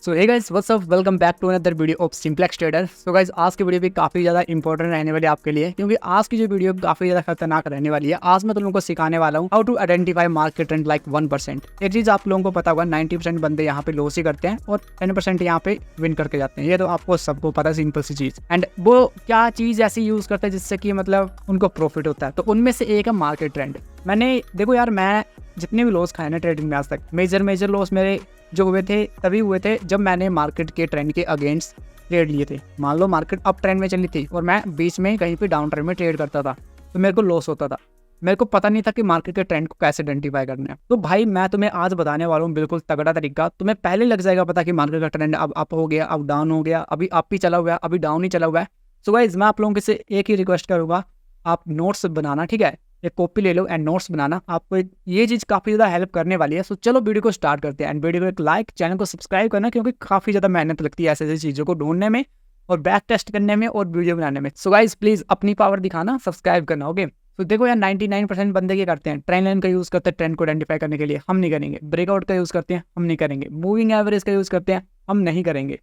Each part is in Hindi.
So hey guys what's up, welcome back to another video of Simplex Trader. So guys आज की वीडियो भी काफ़ी ज़्यादा इंपॉर्टेंट रहने वाली है आपके लिए, क्योंकि आज की जो वीडियो काफ़ी ज़्यादा खतरनाक रहने वाली है। आज मैं तुम लोगों को सिखाने वाला हूँ how to identify market trend like 1%। एक चीज़ आप लोगों को पता होगा, 90% बंदे यहाँ पे लॉस ही करते हैं और 10% यहाँ पे विन करके जाते हैं। ये तो आपको सबको पता है, सिंपल सी चीज़। एंड वो क्या चीज़ ऐसी यूज़ करते हैं जिससे कि मतलब उनको प्रॉफिट होता है, तो उनमें से एक है मार्केट ट्रेंड। मैंने देखो यार, मैं जितने भी लॉस खाए ना ट्रेडिंग में आज तक, मेजर लॉस मेरे जो हुए थे तभी हुए थे जब मैंने मार्केट के ट्रेंड के अगेंस्ट ट्रेड लिए थे। मान लो मार्केट अप ट्रेंड में चली थी और मैं बीच में कहीं पे डाउन ट्रेंड में ट्रेड करता था, तो मेरे को लॉस होता था। मेरे को पता नहीं था कि मार्केट के ट्रेंड को कैसे आइडेंटिफाई करना है। तो भाई मैं तुम्हें आज बताने वाला हूँ बिल्कुल तगड़ा तरीका। तुम्हें पहले लग जाएगा पता कि मार्केट का ट्रेंड अब अप हो गया, अब डाउन हो गया, अभी अप ही चला हुआ है, अभी डाउन ही चला हुआ है। सो गाइस मैं आप लोगों से एक ही रिक्वेस्ट करूँगा, आप नोट्स बनाना, ठीक है? एक कॉपी ले लो एंड नोट्स बनाना। आपको ये चीज़ काफ़ी ज़्यादा हेल्प करने वाली है। सो चलो वीडियो को स्टार्ट करते हैं। एंड वीडियो को एक लाइक, चैनल को सब्सक्राइब करना, क्योंकि काफ़ी ज़्यादा मेहनत लगती है ऐसे ऐसी चीज़ों को ढूंढने में और बैक टेस्ट करने में और वीडियो बनाने में। सो गाइस प्लीज़ अपनी पावर दिखाना, सब्सक्राइब करना, ओके? तो देखो यार, 99% बंदे क्या करते हैं, ट्रेंड लाइन का यूज़ करते हैं ट्रेंड को आइडेंटिफाई करने के लिए, हम नहीं करेंगे। ब्रेकआउट का यूज़ करते हैं, हम नहीं करेंगे। मूविंग एवरेज का यूज़ करते हैं, हम नहीं करेंगे।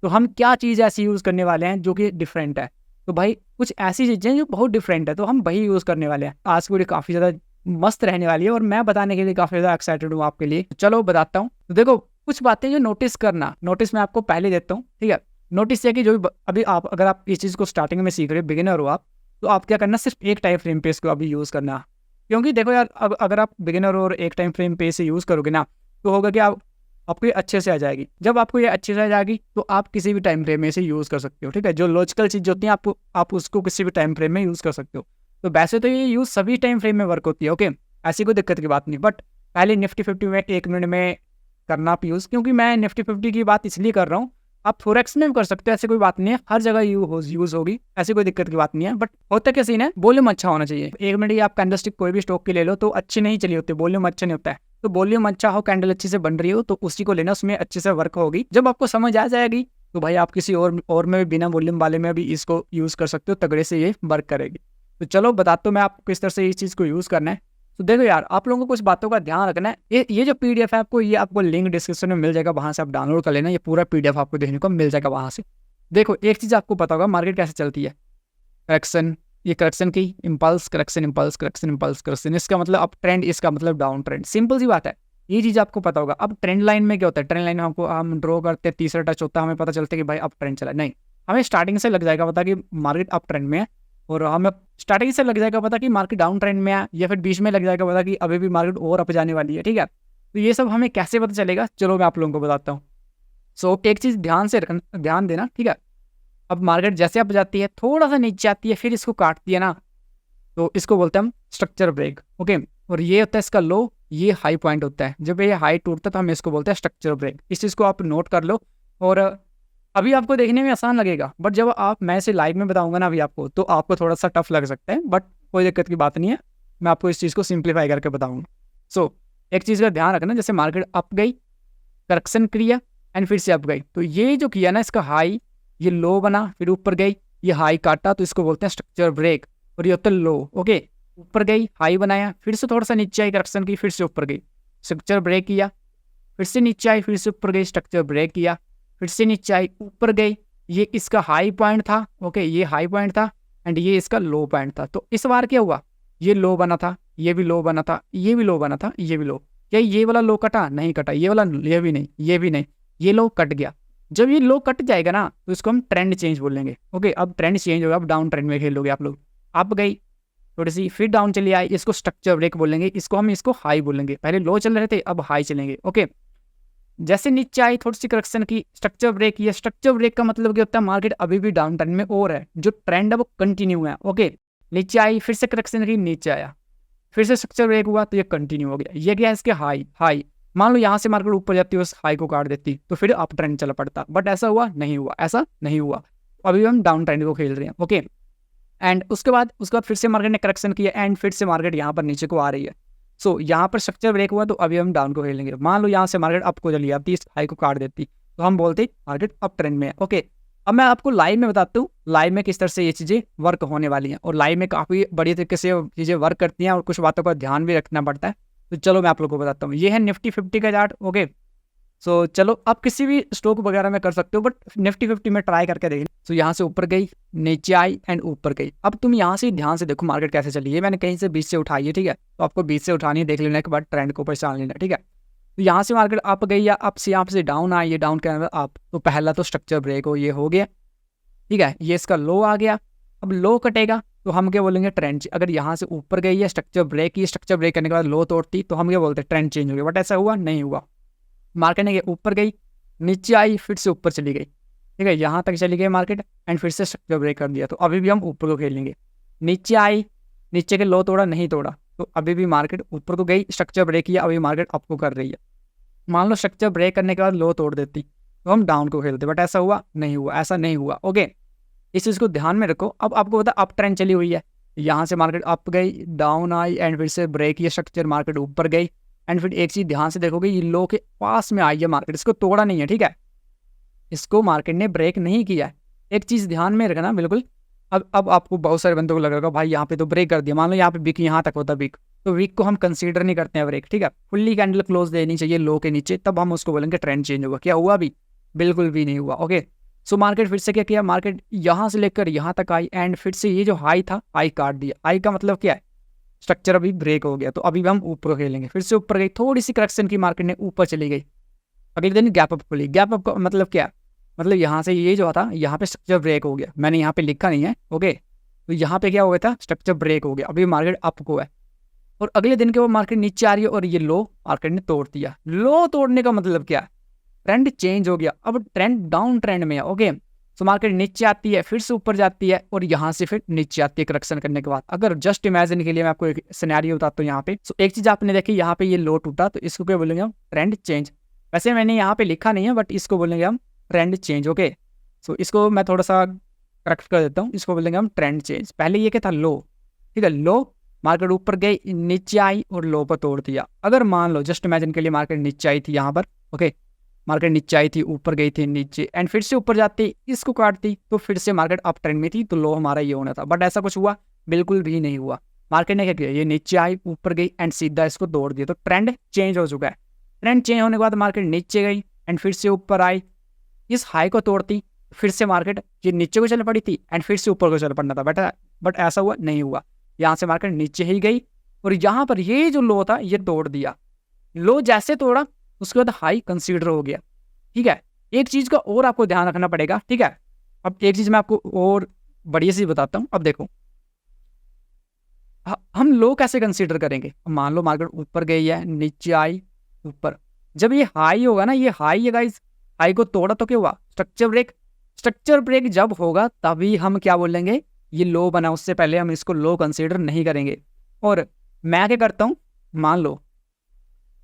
तो हम क्या चीज़ ऐसी यूज़ करने वाले हैं जो कि डिफरेंट है? तो भाई कुछ ऐसी चीज़ें जो बहुत डिफरेंट है, तो हम वही यूज़ करने वाले हैं। आज की वीडियो काफ़ी ज़्यादा मस्त रहने वाली है और मैं बताने के लिए काफ़ी ज़्यादा एक्साइटेड हूँ आपके लिए। तो चलो बताता हूँ। तो देखो कुछ बातें जो नोटिस करना, नोटिस मैं आपको पहले देता हूँ, ठीक है? नोटिस ये कि जो अभी आप अगर आप इस चीज़ को स्टार्टिंग में सीख रहे हो, बिगिनर हो आप, तो आप क्या करना, सिर्फ एक टाइम फ्रेम पे इसको अभी यूज़ करना। क्योंकि देखो यार, अब अगर आप बिगिनर और एक टाइम फ्रेम पे से यूज़ करोगे ना, तो होगा कि आपको ये अच्छे से आ जाएगी। जब आपको ये अच्छे से आ जाएगी तो आप किसी भी टाइम फ्रेम में से यूज़ कर सकते हो, ठीक है? जो लॉजिकल चीज़ होती है आप उसको किसी भी टाइम फ्रेम में यूज़ कर सकते हो। तो वैसे तो ये यूज़ सभी टाइम फ्रेम में वर्क होती है, ओके? ऐसी कोई दिक्कत की बात नहीं। बट पहले निफ्टी 50 में 1 मिनट में करना आप यूज़, क्योंकि मैं निफ्टी 50 की बात इसलिए कर रहा हूँ। आप फोरेक्स में भी कर सकते हो, ऐसी कोई बात नहीं है, हर जगह यूज़ होगी, ऐसी कोई दिक्कत की बात नहीं है। बट होता क्या सीन है, वॉल्यूम अच्छा होना चाहिए। 1 मिनट ही आप कैंडलस्टिक कोई भी स्टॉक की ले लो तो अच्छी नहीं चली होती, वॉल्यूम अच्छा नहीं होता है। तो वॉल्यूम अच्छा हो, कैंडल अच्छी से बन रही हो, तो उसी को लेना, उसमें अच्छे से वर्क होगी। जब आपको समझ आ जाएगी तो भाई आप किसी और में भी, बिना वॉल्यूम वाले में भी इसको यूज़ कर सकते हो, तगड़े से ये वर्क करेगी। तो चलो बताता हूँ मैं आपको किस तरह से इस चीज़ को यूज़ करना है। तो देखो यार, आप लोगों को कुछ बातों का ध्यान रखना है। ये जो पीडीएफ है ये आपको लिंक डिस्क्रिप्शन में मिल जाएगा, वहाँ से आप डाउनलोड कर लेना। ये पूरा पीडीएफ आपको देखने को मिल जाएगा वहाँ से। देखो एक चीज़ आपको पता होगा, मार्केट कैसे चलती है। करेक्शन, ये करेक्शन की impulse, correction impulse, correction impulse, correction, इसका मतलब अप ट्रेंड, इसका मतलब डाउन ट्रेंड। सिंपल सी बात है, ये चीज़ आपको पता होगा। अब ट्रेंड लाइन में क्या होता है, ट्रेंड लाइन में हम ड्रॉ करते हैं, तीसरा टच होता है, हमें पता चलता है कि भाई अप ट्रेंड चला। नहीं, हमें स्टार्टिंग से लग जाएगा पता कि मार्केट अप ट्रेंड में है, और हमें स्टार्टिंग से लग जाएगा पता कि मार्केट डाउन ट्रेंड में है, या फिर बीच में लग जाएगा पता कि अभी भी मार्केट और अप जाने वाली है, ठीक है? तो ये सब हमें कैसे पता चलेगा, चलो मैं आप लोगों को बताता हूँ। सो एक चीज़ ध्यान देना, ठीक है? अब मार्केट जैसे अप जाती है, थोड़ा सा नीचे आती है, फिर इसको काटती है ना, तो इसको बोलते हैं हम स्ट्रक्चर ब्रेक, ओके? और ये होता है इसका लो, ये हाई पॉइंट होता है। जब ये हाई टूटता है तो हम इसको बोलते हैं स्ट्रक्चर ब्रेक। इस चीज़ को आप नोट कर लो। और अभी आपको देखने में आसान लगेगा, बट जब मैं इसे लाइव में बताऊंगा ना अभी आपको, तो आपको थोड़ा सा टफ लग सकता है, बट कोई दिक्कत की बात नहीं है। मैं आपको इस चीज़ को सिंप्लीफाई करके बताऊंगा। सो एक चीज़ का ध्यान रखना, जैसे मार्केट अप गई, करेक्शन किया एंड फिर से अप गई, तो ये जो किया ना, इसका हाई, ये लो बना, फिर ऊपर गई, ये हाई काटा, तो इसको बोलते हैं स्ट्रक्चर ब्रेक। और ये होता है लो, ओके? ऊपर गई, हाई बनाया, फिर से थोड़ा सा नीचे आई, करेक्शन की, फिर से ऊपर गई, स्ट्रक्चर ब्रेक किया, फिर से नीचे आई, फिर से ऊपर गई, स्ट्रक्चर ब्रेक किया, फिर से नीचे आई, ऊपर गई। ये इसका हाई पॉइंट था, ओके? ये हाई पॉइंट था एंड ये इसका लो पॉइंट था। तो इस बार क्या हुआ, ये लो बना था, ये भी लो बना था, ये भी लो बना था, ये भी लो। क्या ये वाला लो कटा? नहीं कटा। ये वाला, ये भी नहीं, ये भी नहीं, ये लो कट गया। जब ये लो कट जाएगा ना, तो इसको हम ट्रेंड चेंज बोलेंगे, ओके? अब ट्रेंड चेंज होगा, अब डाउन ट्रेंड में खेलोगे आप लोग। अप गई थोड़ी सी, फिर डाउन चली आई, इसको स्ट्रक्चर ब्रेक बोलेंगे, इसको हाई बोलेंगे। पहले लो चल रहे थे, अब हाई चलेंगे, ओके? जैसे नीचे आई, थोड़ी सी करेक्शन की, स्ट्रक्चर ब्रेक किया। स्ट्रक्चर ब्रेक का मतलब क्या होता है, मार्केट अभी भी डाउन ट्रेंड में और है, जो ट्रेंड है वो कंटिन्यू है, ओके? नीचे आई, फिर से करेक्शन की, नीचे आया, फिर से स्ट्रक्चर ब्रेक हुआ, तो ये कंटिन्यू हो गया। ये क्या है, इसके हाई। मान लो यहाँ से मार्केट ऊपर जाती है, उस हाई को काट देती, तो फिर अप ट्रेंड चला पड़ता, बट ऐसा हुआ नहीं हुआ, ऐसा नहीं हुआ। अभी हम डाउन ट्रेंड को खेल रहे हैं, ओके? एंड उसके बाद फिर से मार्केट ने करेक्शन किया एंड फिर से मार्केट यहाँ पर नीचे को आ रही है। सो यहाँ पर स्ट्रक्चर ब्रेक हुआ, तो अभी हम डाउन को खेलेंगे। मान लो यहाँ से मार्केट अप को चली जाती, इस हाई को काट देती, तो हम बोलते मार्केट अप ट्रेंड में है, ओके? अब मैं आपको लाइव में बताता हूँ लाइव में किस तरह से ये चीज़ें वर्क होने वाली हैं, और लाइव में काफ़ी बढ़िया तरीके से चीज़ें वर्क करती हैं, और कुछ बातों का ध्यान भी रखना पड़ता है। तो चलो मैं आप लोगों को बताता हूँ। ये है निफ्टी 50 का चार्ट, ओके? सो चलो आप किसी भी स्टॉक वगैरह में कर सकते हो, बट निफ्टी 50 में ट्राई करके देखना। सो यहाँ से ऊपर गई, नीचे आई एंड ऊपर गई। अब तुम यहाँ से ध्यान से देखो मार्केट कैसे चली है। मैंने कहीं से 20 से उठाई है, ठीक है, तो आपको 20 से उठानी है, देख लेने के बाद ट्रेंड को पहचान लेना, ठीक है। तो यहाँ से मार्केट अप गई या अप से यहाँ से डाउन आई है, डाउन के अंदर अप, तो पहला तो स्ट्रक्चर ब्रेक हो, ये हो गया, ठीक है। ये इसका लो आ गया, अब लो कटेगा तो हम क्या बोलेंगे, ट्रेंड। अगर यहाँ से ऊपर गई है, स्ट्रक्चर ब्रेक की, स्ट्रक्चर ब्रेक करने के बाद लो तोड़ती तो हम क्या बोलते हैं, ट्रेंड चेंज हो गया। बट ऐसा हुआ नहीं हुआ। मार्केट ने ऊपर गई, नीचे आई, फिर से ऊपर चली गई, ठीक है, यहाँ तक चली गई मार्केट एंड फिर से स्ट्रक्चर ब्रेक कर दिया, तो अभी भी हम ऊपर को खेलेंगे। नीचे आई, नीचे के लो तोड़ा, नहीं तोड़ा, तो अभी भी मार्केट ऊपर को गई, स्ट्रक्चर ब्रेक किया, अभी मार्केट अप को कर रही है। मान लो स्ट्रक्चर ब्रेक करने के बाद लो तोड़ देती तो हम डाउन को खेलते, बट ऐसा हुआ नहीं हुआ, ऐसा नहीं हुआ। ओके, इस चीज़ को ध्यान में रखो। अब आपको पता अप ट्रेंड चली हुई है, यहाँ से मार्केट अप गई, डाउन आई एंड फिर से ब्रेक किया स्ट्रक्चर, मार्केट ऊपर गई एंड फिर एक चीज़ ध्यान से देखोगे, ये लो के पास में आई है मार्केट, इसको तोड़ा नहीं है, ठीक है, इसको मार्केट ने ब्रेक नहीं किया है। एक चीज़ ध्यान में रखना बिल्कुल। अब आपको बहुत सारे बंदों को लगेगा भाई यहाँ पे तो ब्रेक कर दिया, मान लो यहाँ पे विक यहाँ तक होता विक, तो विक को हम कंसीडर नहीं करते हैं ब्रेक, ठीक है। फुल्ली कैंडल क्लोज देनी चाहिए लो के नीचे, तब हम उसको बोलेंगे ट्रेंड चेंज हुआ। क्या हुआ? भी बिल्कुल भी नहीं हुआ। ओके, सो मार्केट फिर से क्या किया, मार्केट यहाँ से लेकर यहाँ तक आई एंड फिर से ये जो हाई था, हाई काट दिया। हाई का मतलब क्या है, स्ट्रक्चर अभी ब्रेक हो गया, तो अभी भी हम ऊपर खेलेंगे। फिर से ऊपर गई, थोड़ी सी करेक्शन की, मार्केट ने ऊपर चली गई, अगले दिन गैप अप खुली। गैप अप का मतलब क्या है, मतलब यहाँ से ये जो था, यहाँ पे स्ट्रक्चर ब्रेक हो गया, मैंने यहाँ पे लिखा नहीं है। ओके, तो यहाँ पे क्या हो गया था, स्ट्रक्चर ब्रेक हो गया, अभी मार्केट अप को है और अगले दिन के वो मार्केट नीचे आ रही है और ये लो मार्केट ने तोड़ दिया। लो तोड़ने का मतलब क्या है, ट्रेंड चेंज हो गया, अब ट्रेंड डाउन ट्रेंड में है। ओके, सो मार्केट नीचे आती है, फिर से ऊपर जाती है और यहाँ से फिर नीचे आती है करेक्शन करने के बाद। अगर जस्ट इमेजिन के लिए मैं आपको एक सिनेरियो बताता हूँ यहाँ पे। सो एक चीज आपने देखी, यहाँ पे ये लो टूटा, तो इसको क्या बोलेंगे हम, ट्रेंड चेंज। वैसे मैंने यहाँ पे लिखा नहीं है, बट इसको बोलेंगे हम ट्रेंड चेंज। ओके, सो इसको मैं थोड़ा सा करेक्ट कर देता हूँ, इसको बोलेंगे हम ट्रेंड चेंज। पहले ये क्या था, लो, ठीक है, लो, मार्केट ऊपर गई, नीचे आई और लो पर तोड़ दिया। अगर मान लो जस्ट इमेजिन के लिए मार्केट नीचे आई थी यहाँ पर, ओके, मार्केट नीचे आई थी, ऊपर गई थी, नीचे एंड फिर से ऊपर जाती, इसको काटती, तो फिर से मार्केट अप ट्रेंड में थी, तो लो हमारा ये होना था। बट ऐसा कुछ हुआ बिल्कुल भी नहीं हुआ। मार्केट ने क्या किया, ये नीचे आई, ऊपर गई एंड सीधा इसको तोड़ दिया, तो ट्रेंड चेंज हो चुका है। ट्रेंड चेंज होने के बाद मार्केट नीचे गई एंड फिर से ऊपर आई, इस हाई को तोड़ती, फिर से मार्केट ये नीचे को चल पड़ी थी एंड फिर से ऊपर को चल पड़ना था, बट ऐसा हुआ नहीं हुआ। यहाँ से मार्केट नीचे ही गई और यहाँ पर ये जो लो था ये तोड़ दिया। लो जैसे तोड़ा उसके बाद हाई कंसीडर हो गया, ठीक है। एक चीज का और आपको ध्यान रखना पड़ेगा, ठीक है। अब एक चीज मैं आपको और बढ़िया सी बताता हूँ। अब देखो हम लो कैसे कंसीडर करेंगे। मान लो मार्केट ऊपर गई है, नीचे आई, ऊपर, जब ये हाई होगा ना, ये हाई है गाइस, हाई को तोड़ा तो क्या हुआ, स्ट्रक्चर ब्रेक। स्ट्रक्चर ब्रेक जब होगा तभी हम क्या बोलेंगे, ये लो बना, उससे पहले हम इसको लो कंसीडर नहीं करेंगे। और मैं क्या करता हूँ, मान लो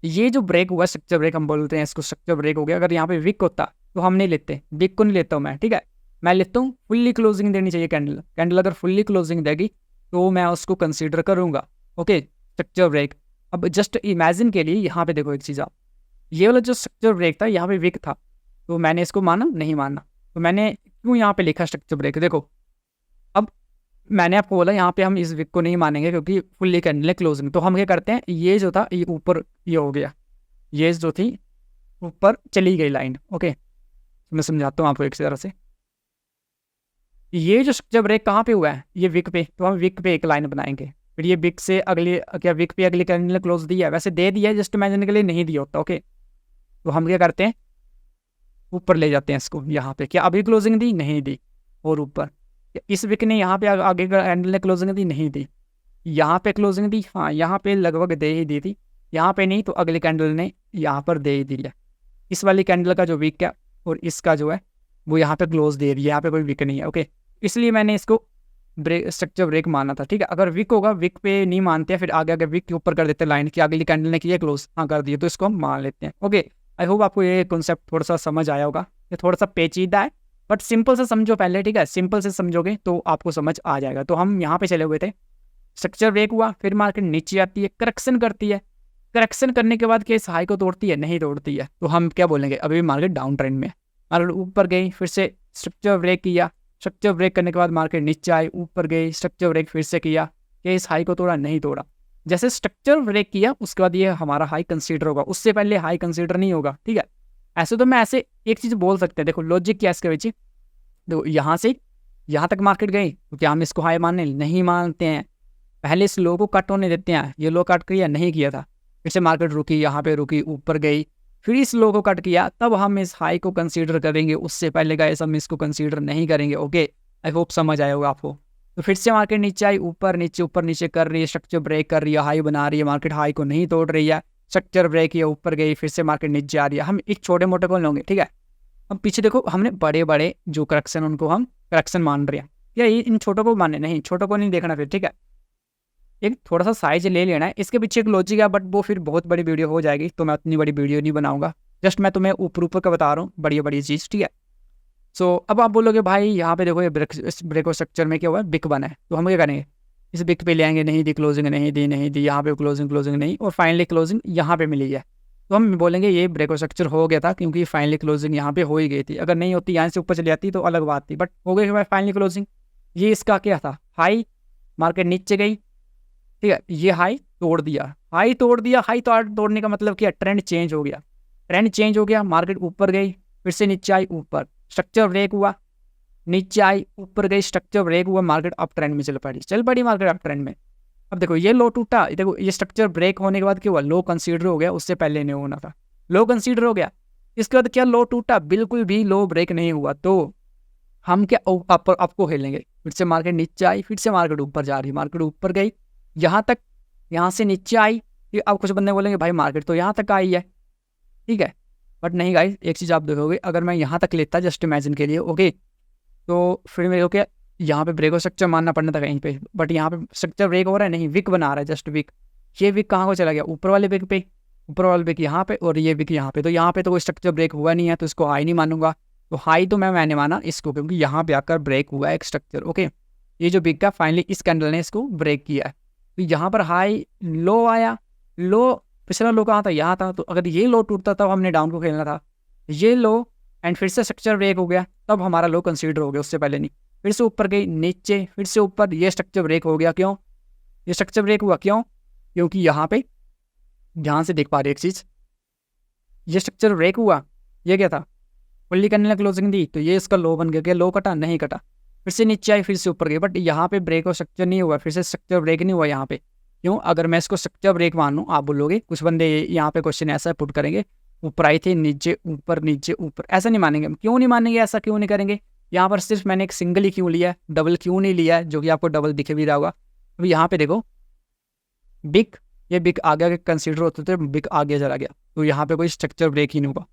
ये जो ब्रेक हुआ, स्ट्रक्चर ब्रेक हम बोलते हैं इसको, स्ट्रक्चर ब्रेक हो गया। अगर यहाँ पे विक होता तो हम नहीं लेते, विक को नहीं लेता हूँ मैं, ठीक है। मैं लेता हूँ फुल्ली क्लोजिंग देनी चाहिए कैंडल। कैंडल अगर फुल्ली क्लोजिंग देगी तो मैं उसको कंसीडर करूँगा। Okay, structure break. अब जस्ट इमेजिन के लिए यहाँ पे देखो एक चीज़, आप ये वाला जो स्ट्रक्चर ब्रेक था, यहाँ पे विक था, तो मैंने इसको माना नहीं माना, तो मैंने क्यों यहाँ पे लिखा स्ट्रक्चर ब्रेक। देखो अब मैंने आपको बोला यहाँ पे हम इस विक को नहीं मानेंगे क्योंकि फुल्ली कैंडल है क्लोजिंग, तो हम क्या करते हैं, ये जो था ये ऊपर ये हो गया, ये जो थी ऊपर चली गई लाइन। ओके, तो मैं समझाता हूँ आपको एक तरह से। ये जो स्ट्रक्चर ब्रेक कहाँ पे हुआ है, ये विक पे, तो हम विक पे एक लाइन बनाएंगे। फिर ये विक से अगली, क्या विक पे अगली कैंडल क्लोज दिया है, वैसे दे दिया है, जस्ट इमेजिन के लिए नहीं दिया होता। ओके, तो हम क्या करते हैं, ऊपर ले जाते हैं इसको। यहाँ पे क्या अभी क्लोजिंग दी, नहीं दी, और ऊपर इस विक ने यहाँ पे आगे कैंडल ने क्लोजिंग दी, नहीं दी, यहाँ पे क्लोजिंग दी, हाँ यहाँ पे लगभग दे ही दी थी, यहाँ पे नहीं, तो अगली कैंडल ने यहाँ पर दे ही दिया। इस वाली कैंडल का जो विक है और इसका जो है वो यहाँ पे क्लोज दे रही है, यहाँ पे कोई विक नहीं है। ओके, इसलिए मैंने इसको ब्रेक, स्ट्रक्चर ब्रेक माना था, ठीक है। अगर विक होगा, विक पे नहीं मानते हैं, फिर आगे आगे विक के ऊपर कर देते हैं लाइन की, अगली कैंडल ने किया क्लोज, हाँ कर दिया, तो इसको हम मान लेते हैं। ओके, आई होप आपको ये कॉन्सेप्ट थोड़ा सा समझ आया होगा। ये थोड़ा सा पेचीदा है, बट सिंपल से समझो पहले, ठीक है। सिंपल से समझोगे तो आपको समझ आ जाएगा। तो हम यहाँ पे चले हुए थे, स्ट्रक्चर ब्रेक हुआ, फिर मार्केट नीचे आती है, करेक्शन करती है, करेक्शन करने के बाद क्या इस हाई को तोड़ती है, नहीं तोड़ती है, तो हम क्या बोलेंगे, अभी मार्केट डाउन ट्रेंड में। मार्केट ऊपर गई, फिर से स्ट्रक्चर ब्रेक किया, स्ट्रक्चर ब्रेक करने के बाद मार्केट नीचे आई, ऊपर गई, स्ट्रक्चर ब्रेक फिर से किया, क्या इस हाई को तोड़ा, नहीं तोड़ा। जैसे स्ट्रक्चर ब्रेक किया उसके बाद ये हमारा हाई कंसीडर होगा, उससे पहले हाई कंसीडर नहीं होगा, ठीक है। ऐसे तो मैं ऐसे एक चीज़ बोल सकते हैं, देखो लॉजिक क्या है इसके पीछे। देखो यहाँ से यहाँ तक मार्केट गई तो क्या हम इसको हाई मानने नहीं मानते हैं, पहले इस लो को कट होने देते हैं। ये लो कट किया नहीं किया था, फिर से मार्केट रुकी, यहाँ पे रुकी, ऊपर गई, फिर इस लो को कट किया, तब हम इस हाई को कंसीडर करेंगे। उससे पहले गाइस हम इसको कंसीडर नहीं करेंगे। ओके, आई होप समझ आया होगा आपको। तो फिर से मार्केट नीचे आई, ऊपर नीचे कर रही है, स्ट्रक्चर ब्रेक कर रही है, हाई बना रही है, मार्केट हाई को नहीं तोड़ रही है, स्ट्रक्चर ब्रेक किया, ऊपर गई, फिर से मार्केट नीचे आ रही है। हम एक छोटे मोटे को लेंगे, ठीक है। हम पीछे देखो, हमने बड़े बड़े जो करेक्शन उनको हम करेक्शन मान रहे हैं, या ये इन छोटों को मानने नहीं, छोटों को नहीं देखना फिर, ठीक है। एक थोड़ा सा साइज ले लेना है, इसके पीछे एक लॉजिक है, बट वो फिर बहुत बड़ी वीडियो हो जाएगी, तो मैं उतनी बड़ी वीडियो नहीं बनाऊंगा। जस्ट मैं तुम्हें ऊपर का बता रहा हूँ, बड़ी बड़ी चीज़, ठीक है। सो अब आप बोलोगे भाई यहाँ पे देखो, ये इस ब्रेक स्ट्रक्चर में क्या हुआ है, बिक बना है, तो हम क्या करेंगे, इस बिक पे ले आएंगे, नहीं दी क्लोजिंग, नहीं दी, यहाँ पे क्लोजिंग नहीं, और फाइनली क्लोजिंग यहाँ पे मिली है, तो हम बोलेंगे ये ब्रेक स्ट्रक्चर हो गया था, क्योंकि फाइनली क्लोजिंग यहाँ पे हो ही गई थी। अगर नहीं होती, यहाँ से ऊपर चली जाती तो अलग बात थी, बट हो गई भाई फाइनली क्लोजिंग। ये इसका क्या था, हाई, मार्केट नीचे गई, ठीक है, ये हाई तोड़ दिया, हाई तोड़ने का मतलब क्या, ट्रेंड चेंज हो गया, मार्केट ऊपर गई, फिर से नीचे आई, ऊपर स्ट्रक्चर ब्रेक हुआ, नीचे आई, ऊपर गई, स्ट्रक्चर ब्रेक हुआ, मार्केट अप ट्रेंड में चल पड़ी मार्केट अप ट्रेंड में। अब देखो ये लो टूटा, देखो ये स्ट्रक्चर ब्रेक होने के बाद क्या हुआ, लो कंसीडर हो गया, उससे पहले नहीं होना था, लो कंसीडर हो गया। इसके बाद क्या, लो टूटा, बिल्कुल भी लो ब्रेक नहीं हुआ, तो हम क्या आपको खेलेंगे। फिर से मार्केट नीचे आई, फिर से मार्केट ऊपर जा रही, मार्केट ऊपर गई यहाँ तक, यहाँ से नीचे आई, फिर अब कुछ बंदे बोलेंगे भाई मार्केट तो यहाँ तक आई है, ठीक है। बट नहीं गाइस, एक चीज़ आप देखोगे, अगर मैं यहाँ तक लेता जस्ट इमेजिन के लिए, ओके, तो फिर मेरे को क्या, यहाँ पे ब्रेक स्ट्रक्चर मानना पड़ना था कहीं पे, बट यहाँ पे स्ट्रक्चर ब्रेक हो रहा है नहीं, विक बना रहा है, जस्ट विक। ये विक कहाँ को चला गया, ऊपर वाले विक पे, ऊपर वाले विक यहाँ पे, और ये विक यहाँ पे, तो यहाँ पे तो कोई स्ट्रक्चर ब्रेक हुआ नहीं है, तो इसको हाई नहीं मानूंगा। तो हाई तो मैंने माना इसको, क्योंकि यहाँ पे आकर ब्रेक हुआ है एक स्ट्रक्चर, ओके। ये जो विक का फाइनली इस कैंडल ने इसको ब्रेक किया है, तो यहाँ पर हाई, लो आया, लो, पिछला लो कहाँ था, यहाँ था, तो अगर ये लो टूटता तब हमने डाउन को खेलना था, ये लो एंड फिर से स्ट्रक्चर ब्रेक हो गया, तब हमारा लो कंसीडर हो गया, उससे पहले नहीं। फिर से ऊपर गई, नीचे, फिर से ऊपर, ये स्ट्रक्चर ब्रेक हो गया, क्यों, ये स्ट्रक्चर ब्रेक हुआ क्यों, क्योंकि यहाँ पे ध्यान से देख पा रहे एक चीज़, ये स्ट्रक्चर ब्रेक हुआ, ये क्या था, फुल्ली करने ने क्लोजिंग दी, तो ये इसका लो बन गया, लो कटा नहीं कटा, फिर से नीचे आई, फिर से ऊपर गई, बट यहाँ पे ब्रेक और स्ट्रक्चर नहीं हुआ, फिर से स्ट्रक्चर ब्रेक नहीं हुआ यहाँ पे, क्यों। अगर मैं इसको स्ट्रक्चर ब्रेक मानूँ, आप बोलोगे, कुछ बंदे यहाँ पे क्वेश्चन ऐसा पुट करेंगे, ऊपर आई थी, नीचे ऊपर, ऐसा नहीं मानेंगे हम। क्यों नहीं मानेंगे, ऐसा क्यों नहीं करेंगे, यहाँ पर सिर्फ मैंने एक सिंगल ही क्यों लिया है, डबल क्यों नहीं लिया है, जो कि आपको डबल दिखे भी रहा होगा। अभी यहाँ पे देखो, बिग, ये बिग आगे कंसीडर होते थे, बिग आगे चला गया, तो यहाँ पे कोई स्ट्रक्चर ब्रेक ही नहीं हुआ,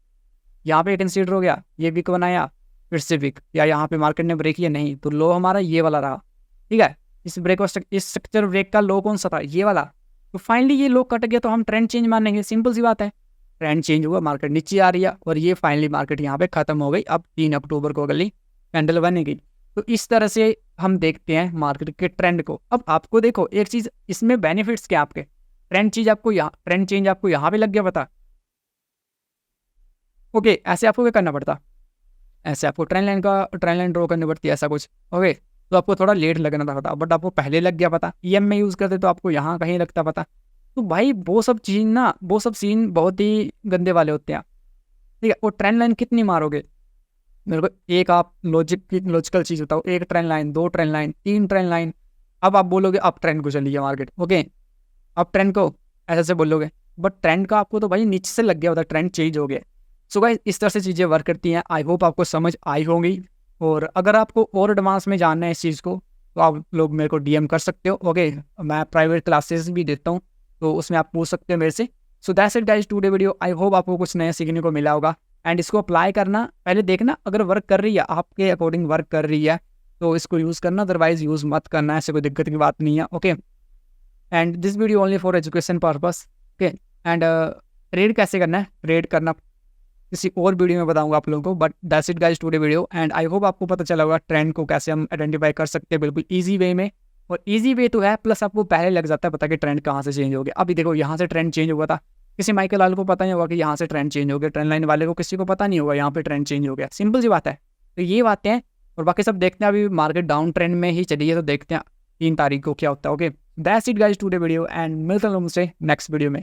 यहाँ पे कंसीडर हो गया, ये बिग बनाया, फिर से बिग, या यहाँ पे मार्केट ने ब्रेक किया नहीं, तो लो हमारा ये वाला रहा, ठीक है। इस ब्रेक और इस स्ट्रक्चर ब्रेक का लो कौन सा था, ये वाला, तो फाइनली ये लो कट गया, तो हम ट्रेंड चेंज मानेंगे, सिंपल सी बात है। ट्रेंड चेंज हुआ, मार्केट नीचे आ रही है, और ये फाइनली मार्केट यहाँ पे खत्म हो गई। अब 3 अक्टूबर को अगली कैंडल बनेगी, तो इस तरह से हम देखते हैं मार्केट के ट्रेंड को। अब आपको देखो एक चीज़, इसमें बेनिफिट्स क्या आपके, ट्रेंड चेंज आपको यहाँ पे लग गया पता, ओके। ऐसे आपको क्या करना पड़ता, ऐसे आपको ट्रेंड लाइन ड्रॉ करनी पड़ती है, ऐसा कुछ, ओके। तो आपको थोड़ा लेट लगना था पता, बट आपको पहले लग गया पता, EM में यूज़ करते तो आपको यहाँ कहीं लगता पता। तो भाई वो सब सीन बहुत ही गंदे वाले होते हैं, ठीक है। और ट्रेंड लाइन कितनी मारोगे, मेरे को एक आप लॉजिकल चीज़ बताओ, 1 trend line, 2 trend line, 3 trend line. अब आप बोलोगे अब ट्रेंड को चली गया मार्केट, ओके, अब ट्रेंड को ऐसे बोलोगे, बट ट्रेंड का आपको तो भाई नीचे से लग गया होता, ट्रेंड चेंज हो गया। सो गाइस, इस तरह से चीज़ें वर्क करती हैं। आई होप आपको समझ आई होंगी, और अगर आपको और एडवांस में जानना है इस चीज़ को, तो आप लोग मेरे को DM कर सकते हो, ओके। मैं प्राइवेट क्लासेस भी देता हूँ, तो उसमें आप पूछ सकते हो मेरे से। So that's it guys, today video. I hope आपको कुछ नया सीखने को मिला होगा, एंड इसको अप्लाई करना, पहले देखना अगर वर्क कर रही है, आपके अकॉर्डिंग वर्क कर रही है, तो इसको यूज़ करना, अदरवाइज यूज़ मत करना, ऐसे कोई दिक्कत की बात नहीं है, okay. And this video only for education purpose, okay. And trade कैसे करना है, ट्रेड करना किसी और वीडियो में बताऊंगा आप लोगों को, but that's it guys today video. And I hope आपको पता चला होगा ट्रेंड को कैसे हम आइडेंटिफाई कर सकते हैं बिल्कुल ईजी वे में, और ईजी वे तो है, प्लस आपको पहले लग जाता है पता कि ट्रेंड कहाँ से चेंज हो गया। अभी देखो यहाँ से ट्रेंड चेंज हुआ था, किसी माइकल लाल को पता नहीं होगा कि यहाँ से ट्रेंड चेंज हो गया, ट्रेंड लाइन वाले को किसी को पता नहीं होगा यहाँ पे ट्रेंड चेंज हो गया, सिंपल सी बात है। तो ये बातें हैं, और बाकी सब देखते हैं। अभी मार्केट डाउन ट्रेंड में ही चली है, तो देखते हैं 3 तारीख को क्या होता है, okay. That's it guys today video, and मिलते हैं मुझसे नेक्स्ट वीडियो में।